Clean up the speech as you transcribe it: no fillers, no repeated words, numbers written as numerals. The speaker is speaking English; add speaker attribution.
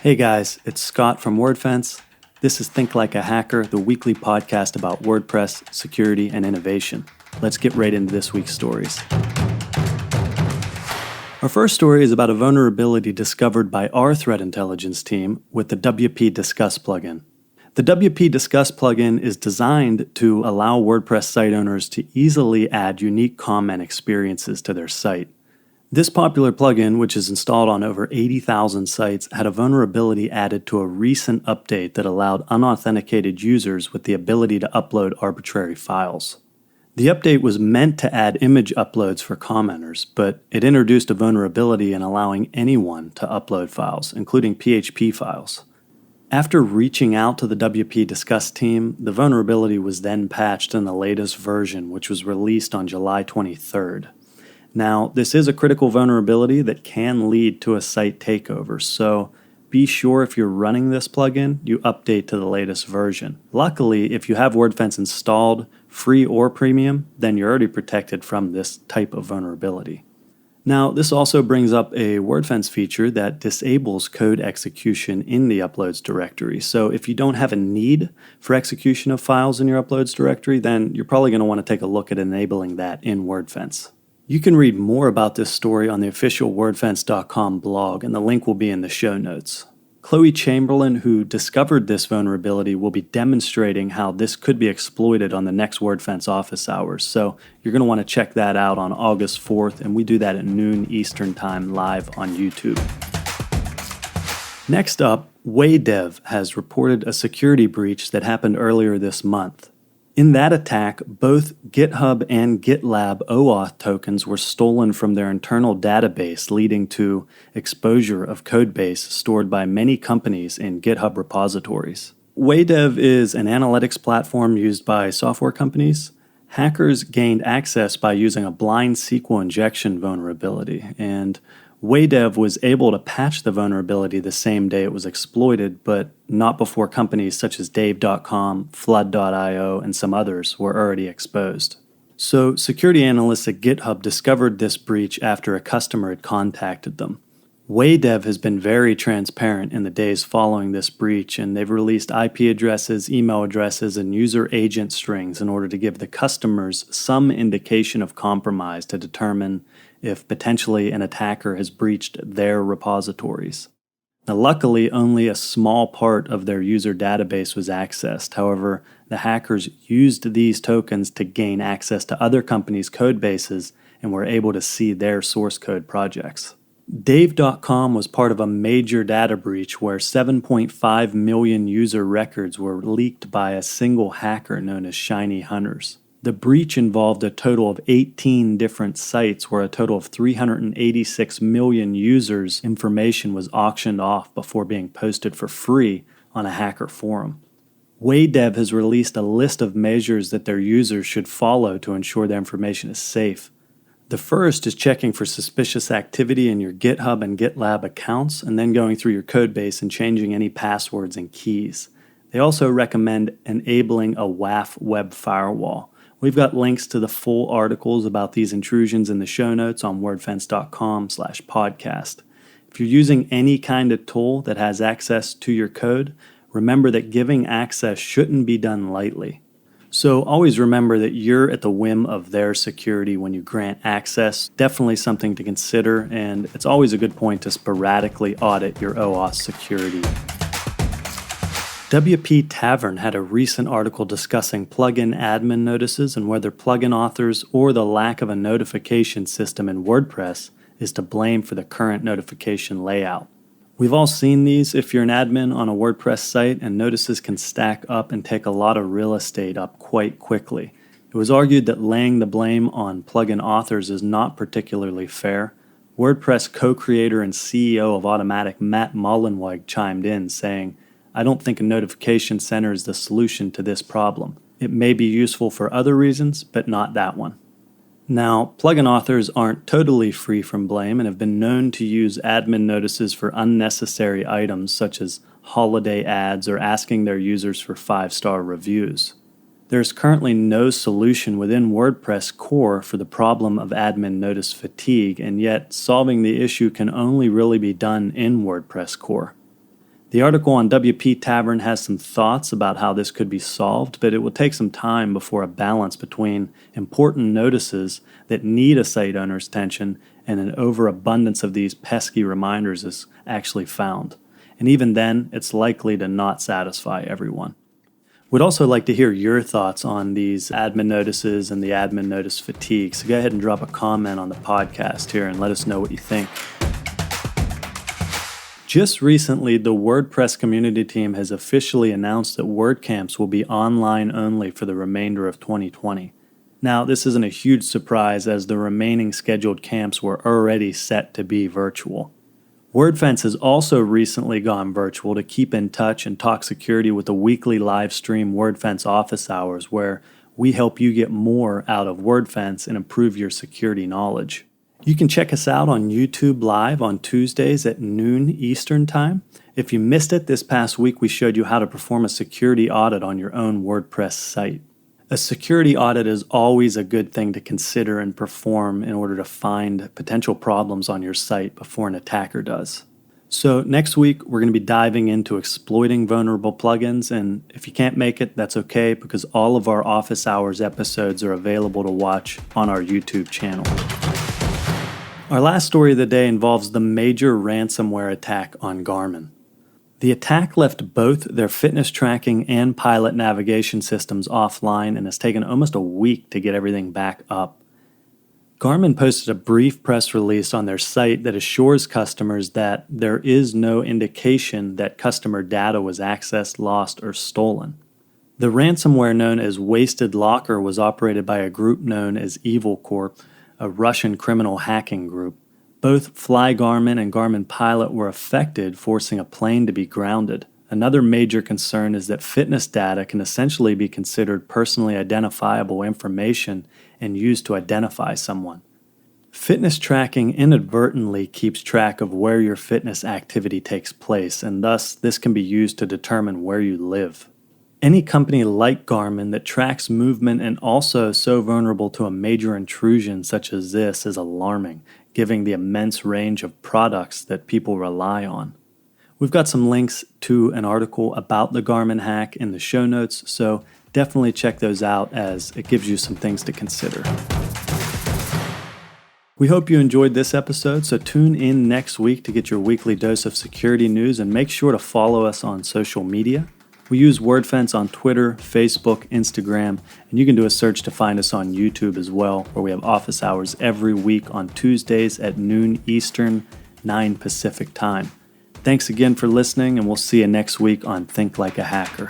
Speaker 1: Hey guys, it's Scott from WordFence. This is Think Like a Hacker, the weekly podcast about WordPress, security, and innovation. Let's get right into this week's stories. Our first story is about a vulnerability discovered by our threat intelligence team with the wpDiscuz plugin. The wpDiscuz plugin is designed to allow WordPress site owners to easily add unique comment experiences to their site. This popular plugin, which is installed on over 80,000 sites, had a vulnerability added to a recent update that allowed unauthenticated users with the ability to upload arbitrary files. The update was meant to add image uploads for commenters, but it introduced a vulnerability in allowing anyone to upload files, including PHP files. After reaching out to the wpDiscuz team, the vulnerability was then patched in the latest version, which was released on July 23rd. Now, this is a critical vulnerability that can lead to a site takeover, so be sure if you're running this plugin, you update to the latest version. Luckily, if you have WordFence installed, free or premium, then you're already protected from this type of vulnerability. Now, this also brings up a WordFence feature that disables code execution in the uploads directory. So if you don't have a need for execution of files in your uploads directory, then you're probably going to want to take a look at enabling that in WordFence. You can read more about this story on the official wordfence.com blog, and the link will be in the show notes. Chloe Chamberlain, who discovered this vulnerability, will be demonstrating how this could be exploited on the next WordFence office hours, so you're going to want to check that out on August 4th, and we do that at noon Eastern Time live on YouTube. Next up, Waydev has reported a security breach that happened earlier this month. In that attack, both GitHub and GitLab OAuth tokens were stolen from their internal database, leading to exposure of codebase stored by many companies in GitHub repositories. Waydev is an analytics platform used by software companies. Hackers gained access by using a blind SQL injection vulnerability, and Waydev was able to patch the vulnerability the same day it was exploited, but not before companies such as Dave.com, Flood.io, and some others were already exposed. So, security analysts at GitHub discovered this breach after a customer had contacted them. Waydev has been very transparent in the days following this breach, and they've released IP addresses, email addresses, and user agent strings in order to give the customers some indication of compromise to determine if potentially an attacker has breached their repositories. Now, luckily, only a small part of their user database was accessed. However, the hackers used these tokens to gain access to other companies' code bases and were able to see their source code projects. Dave.com was part of a major data breach where 7.5 million user records were leaked by a single hacker known as Shiny Hunters. The breach involved a total of 18 different sites where a total of 386 million users' information was auctioned off before being posted for free on a hacker forum. Waydev has released a list of measures that their users should follow to ensure their information is safe. The first is checking for suspicious activity in your GitHub and GitLab accounts and then going through your codebase and changing any passwords and keys. They also recommend enabling a WAF web firewall. We've got links to the full articles about these intrusions in the show notes on wordfence.com/podcast. If you're using any kind of tool that has access to your code, remember that giving access shouldn't be done lightly. So always remember that you're at the whim of their security when you grant access. Definitely something to consider, and it's always a good point to sporadically audit your OAuth security. WP Tavern had a recent article discussing plugin admin notices and whether plugin authors or the lack of a notification system in WordPress is to blame for the current notification layout. We've all seen these if you're an admin on a WordPress site, and notices can stack up and take a lot of real estate up quite quickly. It was argued that laying the blame on plugin authors is not particularly fair. WordPress co-creator and CEO of Automatic, Matt Mullenweg, chimed in saying, "I don't think a notification center is the solution to this problem. It may be useful for other reasons, but not that one." Now, plugin authors aren't totally free from blame and have been known to use admin notices for unnecessary items such as holiday ads or asking their users for 5-star reviews. There's currently no solution within WordPress core for the problem of admin notice fatigue, and yet solving the issue can only really be done in WordPress core. The article on WP Tavern has some thoughts about how this could be solved, but it will take some time before a balance between important notices that need a site owner's attention and an overabundance of these pesky reminders is actually found. And even then, it's likely to not satisfy everyone. We'd also like to hear your thoughts on these admin notices and the admin notice fatigue, so go ahead and drop a comment on the podcast here and let us know what you think. Just recently, the WordPress community team has officially announced that WordCamps will be online only for the remainder of 2020. Now, this isn't a huge surprise as the remaining scheduled camps were already set to be virtual. WordFence has also recently gone virtual to keep in touch and talk security with the weekly live stream WordFence office hours, where we help you get more out of WordFence and improve your security knowledge. You can check us out on YouTube Live on Tuesdays at noon Eastern Time. If you missed it, this past week we showed you how to perform a security audit on your own WordPress site. A security audit is always a good thing to consider and perform in order to find potential problems on your site before an attacker does. So next week, we're going to be diving into exploiting vulnerable plugins, and if you can't make it, that's okay because all of our office hours episodes are available to watch on our YouTube channel. Our last story of the day involves the major ransomware attack on Garmin. The attack left both their fitness tracking and pilot navigation systems offline and has taken almost a week to get everything back up. Garmin posted a brief press release on their site that assures customers that there is no indication that customer data was accessed, lost, or stolen. The ransomware known as Wasted Locker was operated by a group known as Evil Corp, a Russian criminal hacking group. Both Fly Garmin and Garmin Pilot were affected, forcing a plane to be grounded. Another major concern is that fitness data can essentially be considered personally identifiable information and used to identify someone. Fitness tracking inadvertently keeps track of where your fitness activity takes place, and thus this can be used to determine where you live. Any company like Garmin that tracks movement and also so vulnerable to a major intrusion such as this is alarming, given the immense range of products that people rely on. We've got some links to an article about the Garmin hack in the show notes, so definitely check those out as it gives you some things to consider. We hope you enjoyed this episode, so tune in next week to get your weekly dose of security news and make sure to follow us on social media. We use WordFence on Twitter, Facebook, Instagram, and you can do a search to find us on YouTube as well, where we have office hours every week on Tuesdays at noon Eastern, 9 Pacific time. Thanks again for listening, and we'll see you next week on Think Like a Hacker.